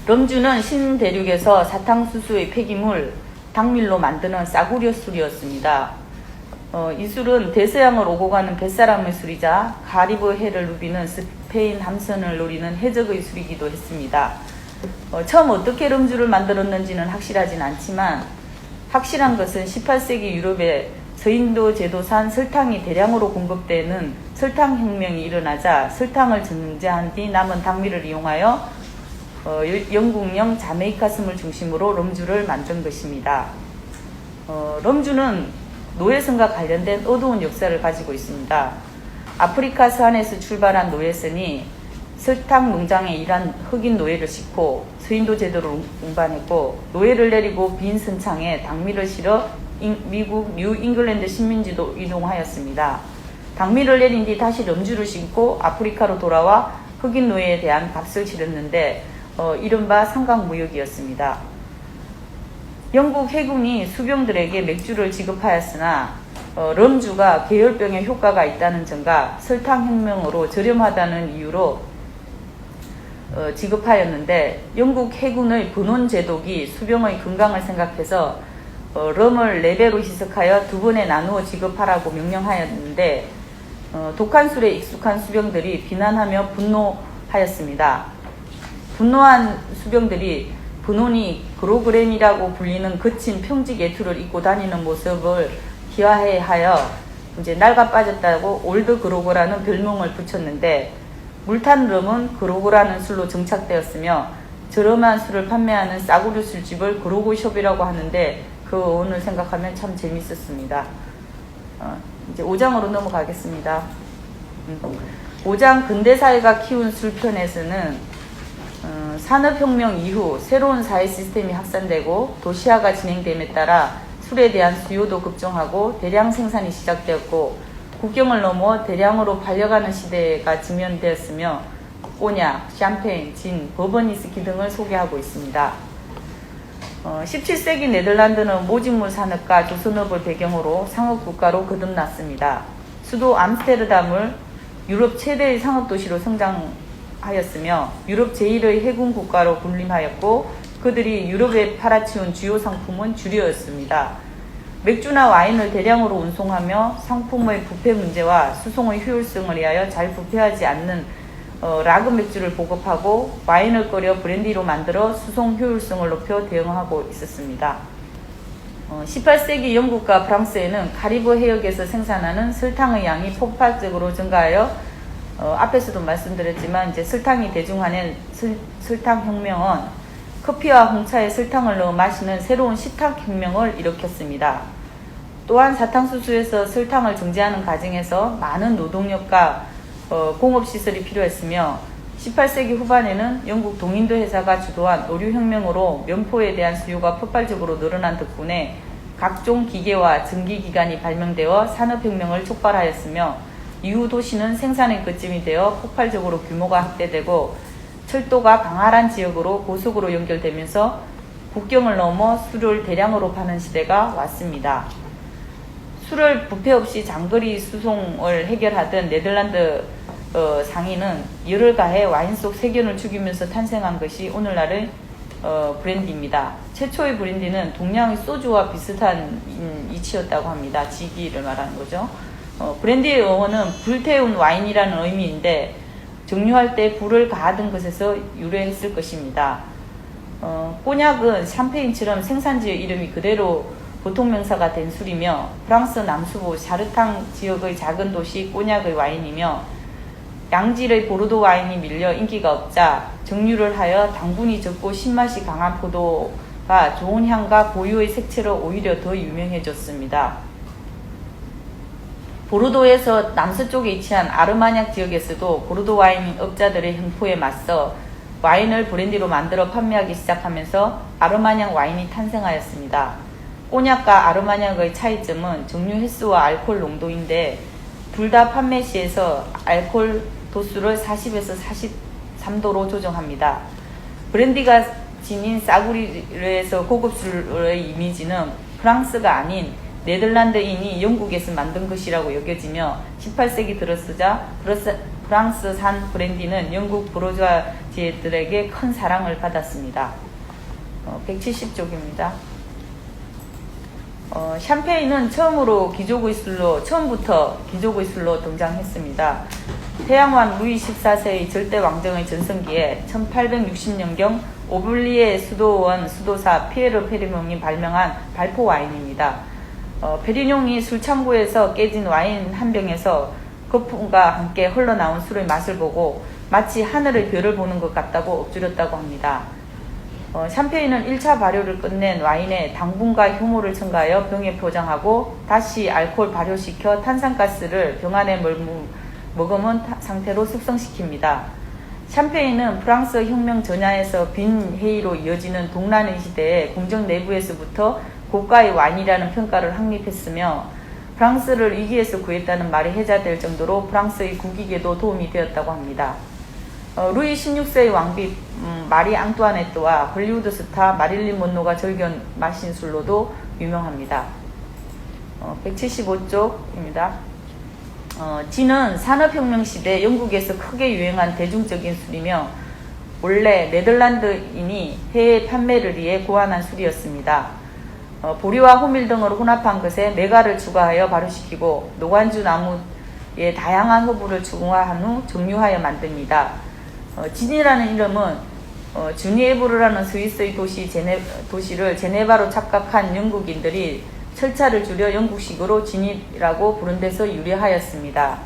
럼주는 신대륙에서 사탕수수의 폐기물 당밀로 만드는 싸구려 술이었습니다. 이 술은 대서양을 오고 가는 뱃사람의 술이자 가리브 해를 누비는 스페인 함선을 노리는 해적의 술이기도 했습니다. 처음 어떻게 럼주를 만들었는지는 확실하진 않지만 확실한 것은 18세기 유럽에 서인도 제도산 설탕이 대량으로 공급되는 설탕혁명이 일어나자 설탕을 정제한 뒤 남은 당밀을 이용하여 영국령 자메이카 섬을 중심으로 럼주를 만든 것입니다. 럼주는 노예선과 관련된 어두운 역사를 가지고 있습니다. 아프리카 서안에서 출발한 노예선이 설탕 농장에 일한 흑인 노예를 싣고 서인도 제도를 운반했고 노예를 내리고 빈 선창에 당밀을 실어 미국 뉴 잉글랜드 식민지도 이동하였습니다. 당밀을 내린 뒤 다시 럼주를 싣고 아프리카로 돌아와 흑인 노예에 대한 값을 치렀는데 이른바 삼각무역이었습니다. 영국 해군이 수병들에게 맥주를 지급하였으나 럼주가 계열병에 효과가 있다는 점과 설탕혁명으로 저렴하다는 이유로 지급하였는데 영국 해군의 분원 제독이 수병의 건강을 생각해서 럼을 4배로 희석하여 2번에 나누어 지급하라고 명령하였는데 독한 술에 익숙한 수병들이 비난하며 분노하였습니다. 분노한 수병들이 분원이 그로그램이라고 불리는 거친 평직 외투를 입고 다니는 모습을 희화해하여 이제 낡아 빠졌다고 올드 그로고라는 별명을 붙였는데 물탄 럼은 그로고라는 술로 정착되었으며 저렴한 술을 판매하는 싸구려 술집을 그로고숍이라고 하는데 그 어원을 생각하면 참 재밌었습니다. 이제 5장으로 넘어가겠습니다. 5장 근대사회가 키운 술편에서는 산업혁명 이후 새로운 사회 시스템이 확산되고 도시화가 진행됨에 따라 술에 대한 수요도 급증하고 대량 생산이 시작되었고 국경을 넘어 대량으로 팔려가는 시대가 직면되었으며 꼬냑, 샴페인, 진, 버번 위스키 등을 소개하고 있습니다. 17세기 네덜란드는 모직물 산업과 조선업을 배경으로 상업국가로 거듭났습니다. 수도 암스테르담을 유럽 최대의 상업도시로 성장하였으며 유럽 제1의 해군국가로 군림하였고 그들이 유럽에 팔아치운 주요 상품은 주류였습니다. 맥주나 와인을 대량으로 운송하며 상품의 부패 문제와 수송의 효율성을 위하여 잘 부패하지 않는 라그 맥주를 보급하고 와인을 끓여 브랜디로 만들어 수송 효율성을 높여 대응하고 있었습니다. 18세기 영국과 프랑스에는 카리브 해역에서 생산하는 설탕의 양이 폭발적으로 증가하여 앞에서도 말씀드렸지만 이제 설탕이 대중화된 설탕혁명은 커피와 홍차에 설탕을 넣어 마시는 새로운 식탁혁명을 일으켰습니다. 또한 사탕수수에서 설탕을 정제하는 과정에서 많은 노동력과 공업시설이 필요했으며 18세기 후반에는 영국 동인도 회사가 주도한 노류혁명으로 면포에 대한 수요가 폭발적으로 늘어난 덕분에 각종 기계와 전기기관이 발명되어 산업혁명을 촉발하였으며 이후 도시는 생산의 거점이 되어 폭발적으로 규모가 확대되고 철도가 광활한 지역으로 고속으로 연결되면서 국경을 넘어 술을 대량으로 파는 시대가 왔습니다. 술을 부패 없이 장거리 수송을 해결하던 네덜란드 상인은 열을 가해 와인 속 세균을 죽이면서 탄생한 것이 오늘날의 브랜디입니다. 최초의 브랜디는 동양의 소주와 비슷한 이치였다고 합니다. 지기를 말하는 거죠. 브랜디의 어원은 불태운 와인이라는 의미인데 정류할 때 불을 가하던 것에서 유래했을 것입니다. 꼬냑은 샴페인처럼 생산지의 이름이 그대로 보통명사가 된 술이며 프랑스 남수부 샤르탕 지역의 작은 도시 꼬냑의 와인이며 양질의 보르도 와인이 밀려 인기가 없자 정류를 하여 당분이 적고 신맛이 강한 포도가 좋은 향과 고유의 색채로 오히려 더 유명해졌습니다. 보르도에서 남서쪽에 위치한 아르마냥 지역에서도 보르도 와인 업자들의 횡포에 맞서 와인을 브랜디로 만들어 판매하기 시작하면서 아르마냥 와인이 탄생하였습니다. 꼬냑과 아르마냥의 차이점은 증류 횟수와 알코올 농도인데 둘 다 판매 시에서 알코올 도수를 40에서 43도로 조정합니다. 브랜디가 지닌 사구리에서 고급 술의 이미지는 프랑스가 아닌 네덜란드인이 영국에서 만든 것이라고 여겨지며 18세기 들어서자 프랑스산 브랜디는 영국 부르주아지들에게 큰 사랑을 받았습니다. 170쪽입니다. 샴페인은 처음부터 귀족의 술로 등장했습니다. 태양왕 루이 14세의 절대 왕정의 전성기에 1860년경 오블리에 수도사 피에르 페리뇽이 발명한 발포 와인입니다. 페리뇽이 술창고에서 깨진 와인 한 병에서 거품과 함께 흘러나온 술의 맛을 보고 마치 하늘의 별을 보는 것 같다고 엎드렸다고 합니다. 샴페인은 1차 발효를 끝낸 와인에 당분과 효모를 첨가하여 병에 포장하고 다시 알코올 발효시켜 탄산가스를 병 안에 머금은 상태로 숙성시킵니다. 샴페인은 프랑스 혁명 전야에서 빈 회의로 이어지는 동란의 시대에 궁정 내부에서부터 고가의 와인이라는 평가를 확립했으며 프랑스를 위기에서 구했다는 말이 해자될 정도로 프랑스의 국익에도 도움이 되었다고 합니다. 루이 16세의 왕비 마리 앙뚜아네트와 hollywood 스타 마릴린 먼로가 즐겨 마신 술로도 유명합니다. 175쪽입니다. 진은 산업혁명 시대 영국에서 크게 유행한 대중적인 술이며 원래 네덜란드인이 해외 판매를 위해 고안한 술이었습니다. 보리와 호밀 등으로 혼합한 것에 메가를 추가하여 발효시키고 노간주 나무의 다양한 허브를 중화한 후 정류하여 만듭니다. 진이라는 이름은 주니에브르라는 스위스의 도시를 제네바로 착각한 영국인들이 철자를 줄여 영국식으로 진이라고 부른 데서 유래하였습니다.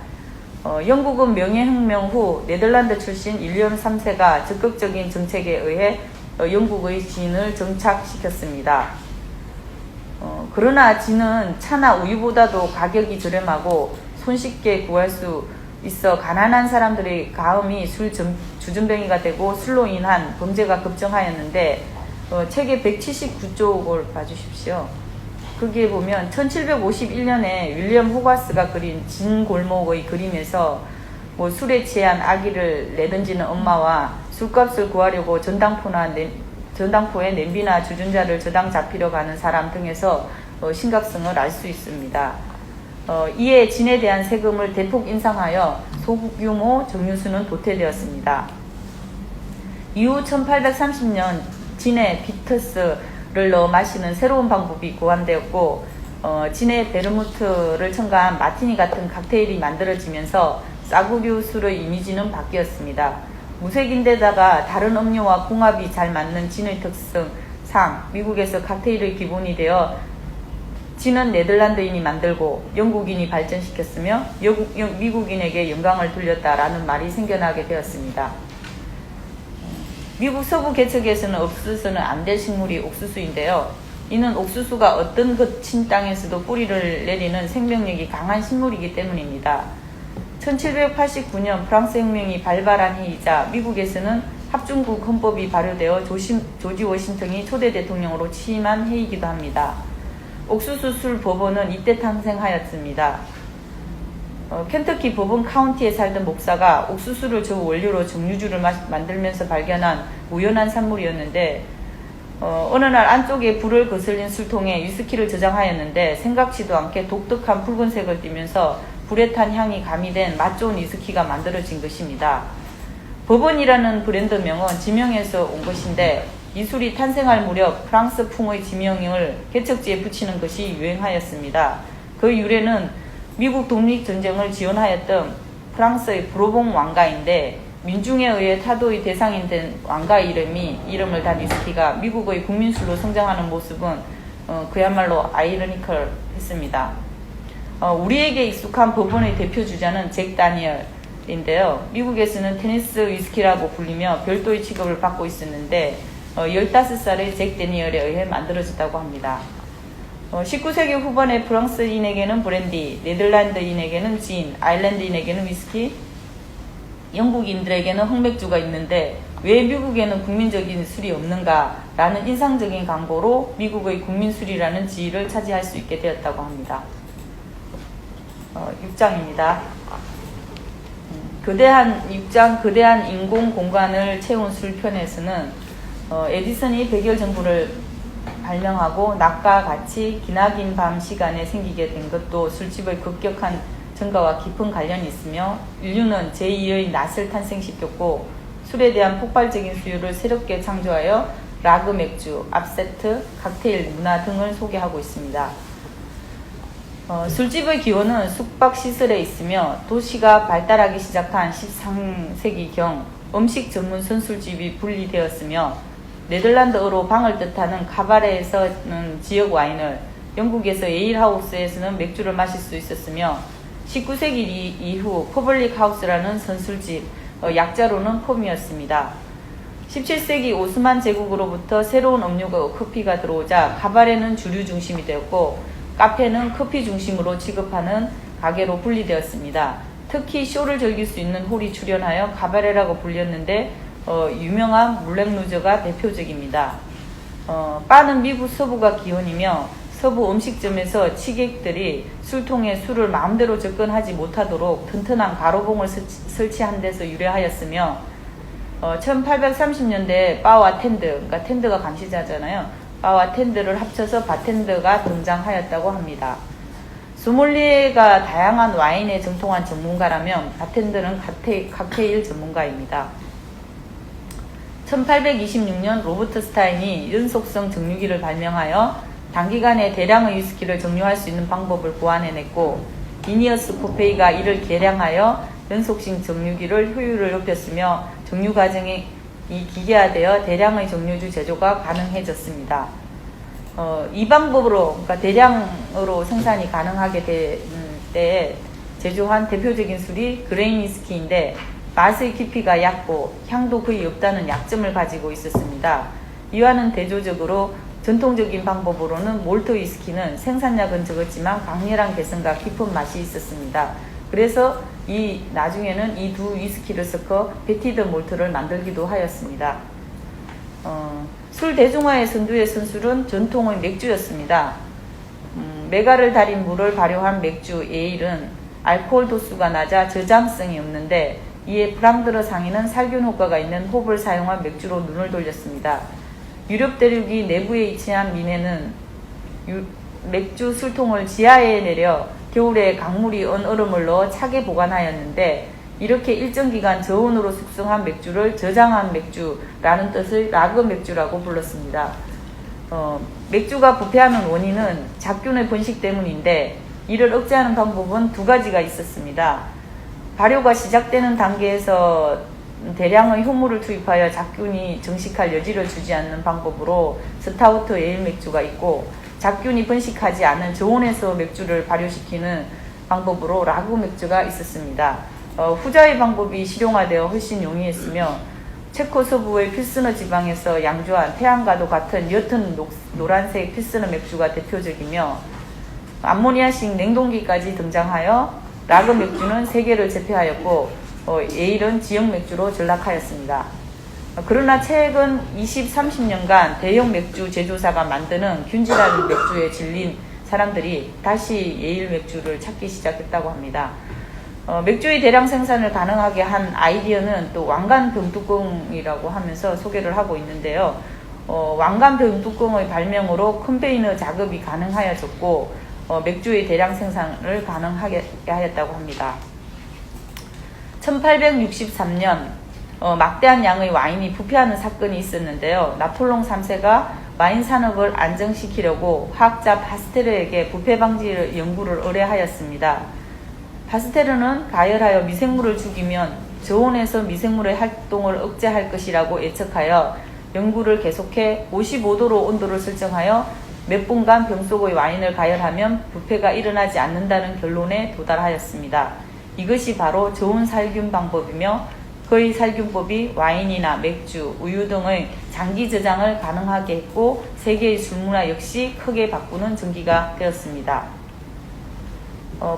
영국은 명예혁명 후 네덜란드 출신 윌리엄 3세가 적극적인 정책에 의해 영국의 진을 정착시켰습니다. 그러나 진은 차나 우유보다도 가격이 저렴하고 손쉽게 구할 수 있어 가난한 사람들의 가음이 술 주전뱅이가 되고 술로 인한 범죄가 급증하였는데 책의 179쪽을 봐주십시오. 거기에 보면 1751년에 윌리엄 호가스가 그린 진 골목의 그림에서 술에 취한 아기를 내던지는 엄마와 술값을 구하려고 전당포에 냄비나 주전자를 저당 잡히려 가는 사람 등에서 심각성을 알 수 있습니다. 이에 진에 대한 세금을 대폭 인상하여 소규모 정류수는 도태되었습니다. 이후 1830년 진에 비트스를 넣어 마시는 새로운 방법이 고안되었고 진에 베르무트를 첨가한 마티니 같은 칵테일이 만들어지면서 싸구려 술의 이미지는 바뀌었습니다. 무색인데다가 다른 음료와 궁합이 잘 맞는 진의 특성상 미국에서 칵테일의 기본이 되어 진은 네덜란드인이 만들고 영국인이 발전시켰으며 미국인에게 영광을 돌렸다라는 말이 생겨나게 되었습니다. 미국 서부 개척에서는 없어서는 안 될 식물이 옥수수인데요. 이는 옥수수가 어떤 거친 땅에서도 뿌리를 내리는 생명력이 강한 식물이기 때문입니다. 1789년 프랑스 혁명이 발발한 해이자 미국에서는 합중국 헌법이 발효되어 조지 워싱턴이 초대 대통령으로 취임한 해이기도 합니다. 옥수수 술 법원은 이때 탄생하였습니다. 켄터키 버번 카운티에 살던 목사가 옥수수를 주 원료로 증류주를 만들면서 발견한 우연한 산물이었는데 어느 날 안쪽에 불을 거슬린 술통에 위스키를 저장하였는데 생각지도 않게 독특한 붉은색을 띠면서 불에 탄 향이 가미된 맛 좋은 위스키가 만들어진 것입니다. 버번이라는 브랜드명은 지명에서 온 것인데 이 술이 탄생할 무렵 프랑스풍의 지명을 개척지에 붙이는 것이 유행하였습니다. 그 유래는 미국 독립전쟁을 지원하였던 프랑스의 브로봉 왕가인데 민중에 의해 타도의 대상이 된 왕가 이름을 단 위스키가 미국의 국민술로 성장하는 모습은 그야말로 아이러니컬했습니다. 우리에게 익숙한 버번의 대표 주자는 잭 다니엘인데요. 미국에서는 테니스 위스키라고 불리며 별도의 취급을 받고 있었는데 15살의 잭 다니엘에 의해 만들어졌다고 합니다. 19세기 후반에 프랑스인에게는 브랜디, 네덜란드인에게는 진, 아일랜드인에게는 위스키, 영국인들에게는 흑맥주가 있는데 왜 미국에는 국민적인 술이 없는가라는 인상적인 광고로 미국의 국민술이라는 지위를 차지할 수 있게 되었다고 합니다. 6장입니다. 거대한 인공 공간을 채운 술편에서는 에디슨이 백열 전구를 발명하고 낮과 같이 기나긴 밤 시간에 생기게 된 것도 술집의 급격한 증가와 깊은 관련이 있으며 인류는 제2의 낫을 탄생시켰고 술에 대한 폭발적인 수요를 새롭게 창조하여 라그 맥주, 압세트, 칵테일 문화 등을 소개하고 있습니다. 술집의 기원은 숙박시설에 있으며 도시가 발달하기 시작한 13세기경 음식 전문 선술집이 분리되었으며 네덜란드어로 방을 뜻하는 카바레에서는 지역 와인을, 영국에서 에일하우스에서는 맥주를 마실 수 있었으며 19세기 이후 퍼블릭 하우스라는 선술집, 약자로는 폼이었습니다. 17세기 오스만 제국으로부터 새로운 음료가 커피가 들어오자 카바레는 주류 중심이 되었고 카페는 커피 중심으로 취급하는 가게로 분리되었습니다. 특히 쇼를 즐길 수 있는 홀이 출연하여 카바레라고 불렸는데 유명한 물랭루저가 대표적입니다. 바는 미국 서부가 기원이며 서부 음식점에서 취객들이 술통에 술을 마음대로 접근하지 못하도록 튼튼한 가로봉을 설치한 데서 유래하였으며 1830년대에 바와 텐드, 그러니까 텐드가 감시자잖아요. 바와 텐드를 합쳐서 바텐더가 등장하였다고 합니다. 소믈리에가 다양한 와인에 정통한 전문가라면 바텐더는 칵테일 전문가입니다. 1826년 로버트 스타인이 연속성 정류기를 발명하여 단기간에 대량의 위스키를 정류할 수 있는 방법을 고안해냈고 비니어스 코페이가 이를 개량하여 연속식 정류기를 효율을 높였으며 정류 과정이 기계화되어 대량의 정류주 제조가 가능해졌습니다. 이 방법으로, 그러니까 대량으로 생산이 가능하게 된 때에 제조한 대표적인 술이 그레인 위스키인데 맛의 깊이가 얕고 향도 거의 없다는 약점을 가지고 있었습니다. 이와는 대조적으로 전통적인 방법으로는 몰트 위스키는 생산량은 적었지만 강렬한 개성과 깊은 맛이 있었습니다. 그래서 나중에는 이 두 위스키를 섞어 베티드 몰트를 만들기도 하였습니다. 술 대중화의 선두에 선 술은 전통의 맥주였습니다. 메가를 달인 물을 발효한 맥주 에일은 알코올 도수가 낮아 저장성이 없는데 이에 프랑드르 상인은 살균 효과가 있는 홉을 사용한 맥주로 눈을 돌렸습니다. 유럽 대륙이 내부에 위치한 미네는 맥주 술통을 지하에 내려 겨울에 강물이 언 얼음을 넣어 차게 보관하였는데 이렇게 일정 기간 저온으로 숙성한 맥주를 저장한 맥주라는 뜻의 라그 맥주라고 불렀습니다. 맥주가 부패하는 원인은 잡균의 번식 때문인데 이를 억제하는 방법은 두 가지가 있었습니다. 발효가 시작되는 단계에서 대량의 효모를 투입하여 잡균이 정식할 여지를 주지 않는 방법으로 스타우트 에일 맥주가 있고 잡균이 번식하지 않은 저온에서 맥주를 발효시키는 방법으로 라그 맥주가 있었습니다. 후자의 방법이 실용화되어 훨씬 용이했으며 체코 서부의 필스너 지방에서 양조한 태양과도 같은 옅은 노란색 필스너 맥주가 대표적이며 암모니아식 냉동기까지 등장하여 라그 맥주는 세계를 제패하였고 에일은 지역 맥주로 전락하였습니다. 그러나 최근 20, 30년간 대형 맥주 제조사가 만드는 균질한 맥주에 질린 사람들이 다시 에일 맥주를 찾기 시작했다고 합니다. 맥주의 대량 생산을 가능하게 한 아이디어는 또 왕관 병뚜껑이라고 하면서 소개를 하고 있는데요. 왕관 병뚜껑의 발명으로 컨베이너 작업이 가능하여졌고 맥주의 대량 생산을 가능하게 하였다고 합니다. 1863년 막대한 양의 와인이 부패하는 사건이 있었는데요. 나폴레옹 3세가 와인 산업을 안정시키려고 화학자 파스테르에게 부패 방지 연구를 의뢰하였습니다. 파스테르는 가열하여 미생물을 죽이면 저온에서 미생물의 활동을 억제할 것이라고 예측하여 연구를 계속해 55도로 온도를 설정하여 몇 분간 병 속의 와인을 가열하면 부패가 일어나지 않는다는 결론에 도달하였습니다. 이것이 바로 저온 살균 방법이며 그의 살균법이 와인이나 맥주, 우유 등의 장기 저장을 가능하게 했고 세계의 술문화 역시 크게 바꾸는 전기가 되었습니다.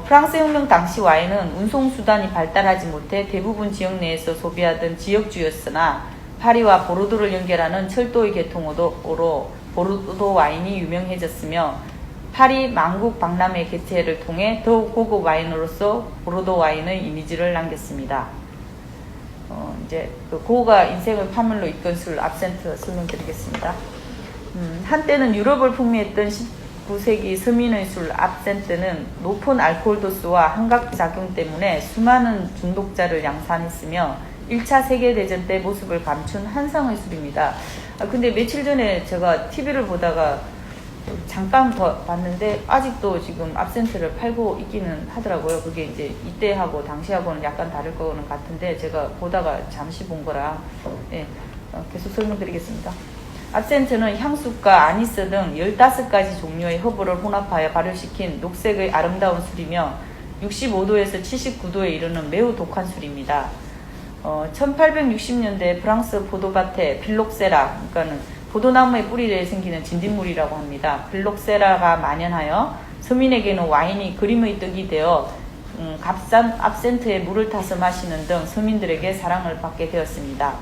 프랑스 혁명 당시 와인은 운송수단이 발달하지 못해 대부분 지역 내에서 소비하던 지역주였으나 파리와 보르도를 연결하는 철도의 개통으로 보르도 와인이 유명해졌으며 파리 만국 박람회 개최를 통해 더욱 고급 와인으로서 보르도 와인의 이미지를 남겼습니다. 이제 고가 인생을 파멸로 이끈 술 압센트 설명드리겠습니다. 한때는 유럽을 풍미했던 19세기 서민의 술 압센트는 높은 알코올 도수와 환각작용 때문에 수많은 중독자를 양산했으며 1차 세계대전 때 모습을 감춘 한상의 술입니다. 근데 며칠 전에 제가 TV를 보다가 잠깐 봤는데 아직도 지금 압센트를 팔고 있기는 하더라고요. 그게 이제 이때하고 당시하고는 약간 다를 거는 같은데 제가 보다가 잠시 본 거라 계속 설명드리겠습니다. 압센트는 향수과 아니스 등 15가지 종류의 허브를 혼합하여 발효시킨 녹색의 아름다운 술이며 65도에서 79도에 이르는 매우 독한 술입니다. 1860년대 프랑스 포도밭에 빌록세라, 그러니까는 포도나무의 뿌리에 생기는 진딧물이라고 합니다. 빌록세라가 만연하여 서민에게는 와인이 그림의 떡이 되어 값싼 압센트에 물을 타서 마시는 등 서민들에게 사랑을 받게 되었습니다.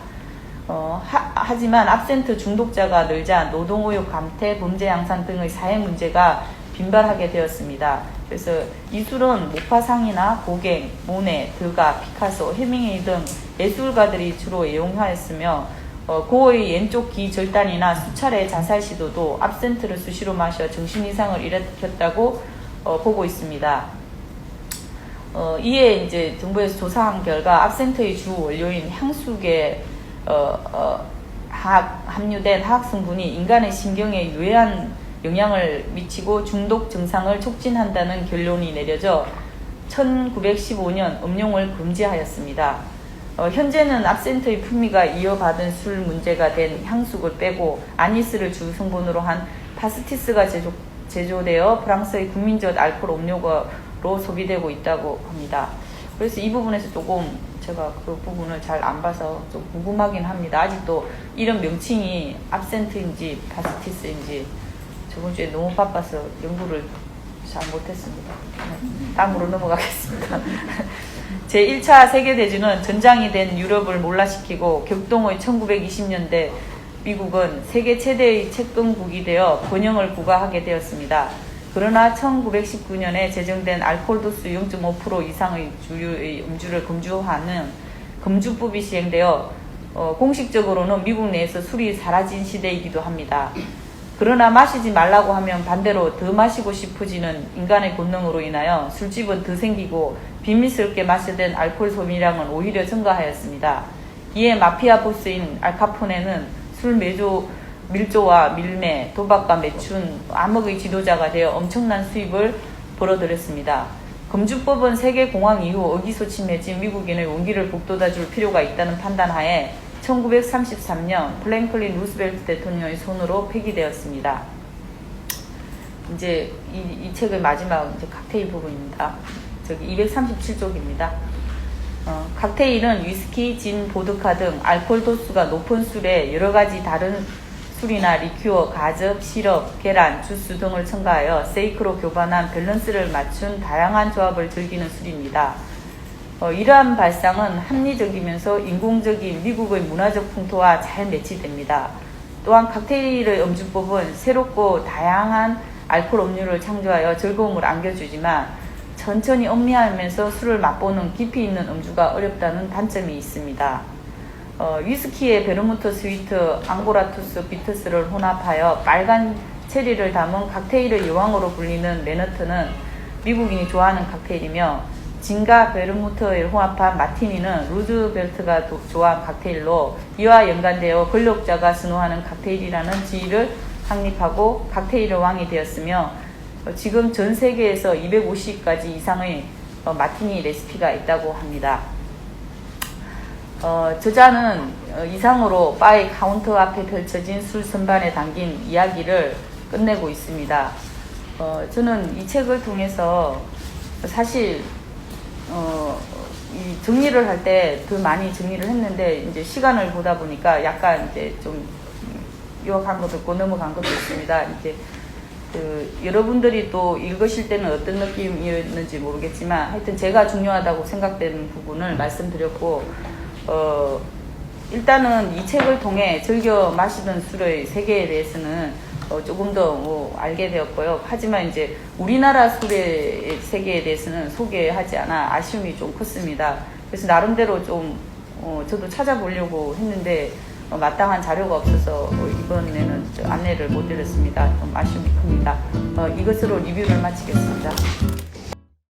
하지만 압센트 중독자가 늘자 노동의혹 감퇴, 범죄 양산 등의 사회 문제가 빈발하게 되었습니다. 그래서 이 술은 모파상이나 고갱, 모네, 드가, 피카소, 해밍웨이 등 예술가들이 주로 애용하였으며 고의 왼쪽 귀 절단이나 수차례 자살 시도도 압센트를 수시로 마셔 정신 이상을 일으켰다고 보고 있습니다. 이에 이제 정부에서 조사한 결과 압센트의 주 원료인 향수계 함유된 화학 성분이 인간의 신경에 유해한 영향을 미치고 중독 증상을 촉진한다는 결론이 내려져 1915년 음용을 금지하였습니다. 현재는 압센트의 풍미가 이어받은 술 문제가 된 향수를 빼고 아니스를 주 성분으로 한 파스티스가 제조되어 프랑스의 국민적 알코올 음료로 소비되고 있다고 합니다. 그래서 이 부분에서 조금 제가 그 부분을 잘 안 봐서 좀 궁금하긴 합니다. 아직도 이런 명칭이 압센트인지 파스티스인지 저번 주에 너무 바빠서 연구를 잘 못했습니다. 다음으로 넘어가겠습니다. 제1차 세계대전은 전장이 된 유럽을 몰락시키고 격동의 1920년대 미국은 세계 최대의 채권국이 되어 번영을 구가하게 되었습니다. 그러나 1919년에 제정된 알코올 도수 0.5% 이상의 주류의 음주를 금주하는 금주법이 시행되어 공식적으로는 미국 내에서 술이 사라진 시대이기도 합니다. 그러나 마시지 말라고 하면 반대로 더 마시고 싶어지는 인간의 본능으로 인하여 술집은 더 생기고 비밀스럽게 마시던 알코올 소비량은 오히려 증가하였습니다. 이에 마피아 보스인 알카포네는 술 밀조와 밀매, 도박과 매춘, 암흑의 지도자가 되어 엄청난 수입을 벌어들였습니다. 금주법은 세계공황 이후 의기소침해진 미국인의 원기를 북돋아줄 필요가 있다는 판단하에 1933년 프랭클린 루스벨트 대통령의 손으로 폐기되었습니다. 이제 이 책의 마지막 이제 칵테일 부분입니다. 저기 237쪽입니다. 칵테일은 위스키, 진, 보드카 등 알코올 도수가 높은 술에 여러 가지 다른 술이나 리큐어, 가즙, 시럽, 계란, 주스 등을 첨가하여 세이크로 교반한 밸런스를 맞춘 다양한 조합을 즐기는 술입니다. 이러한 발상은 합리적이면서 인공적인 미국의 문화적 풍토와 잘 매치됩니다. 또한 칵테일의 음주법은 새롭고 다양한 알코올 음료를 창조하여 즐거움을 안겨주지만 천천히 음미하면서 술을 맛보는 깊이 있는 음주가 어렵다는 단점이 있습니다. 위스키에 베르무트 스위트, 앙고라투스, 비트스를 혼합하여 빨간 체리를 담은 칵테일의 여왕으로 불리는 레너트는 미국인이 좋아하는 칵테일이며 진과 베르무트를 혼합한 마티니는 루즈벨트가 좋아하는 칵테일로 이와 연관되어 권력자가 선호하는 칵테일이라는 지위를 확립하고 칵테일의 왕이 되었으며 지금 전 세계에서 250가지 이상의 마티니 레시피가 있다고 합니다. 저자는 이상으로 바의 카운터 앞에 펼쳐진 술 선반에 담긴 이야기를 끝내고 있습니다. 저는 이 책을 통해서 사실 이 정리를 할 때 더 많이 정리를 했는데 이제 시간을 보다 보니까 약간 이제 좀 요약한 것도 있고 넘어간 것도 있습니다. 이제 여러분들이 또 읽으실 때는 어떤 느낌이었는지 모르겠지만 하여튼 제가 중요하다고 생각되는 부분을 말씀드렸고 일단은 이 책을 통해 즐겨 마시던 술의 세계에 대해서는 조금 더 알게 되었고요. 하지만 이제 우리나라 술의 세계에 대해서는 소개하지 않아 아쉬움이 좀 컸습니다. 그래서 나름대로 좀 저도 찾아보려고 했는데 마땅한 자료가 없어서 이번에는 안내를 못 드렸습니다. 좀 아쉬움이 큽니다. 이것으로 리뷰를 마치겠습니다.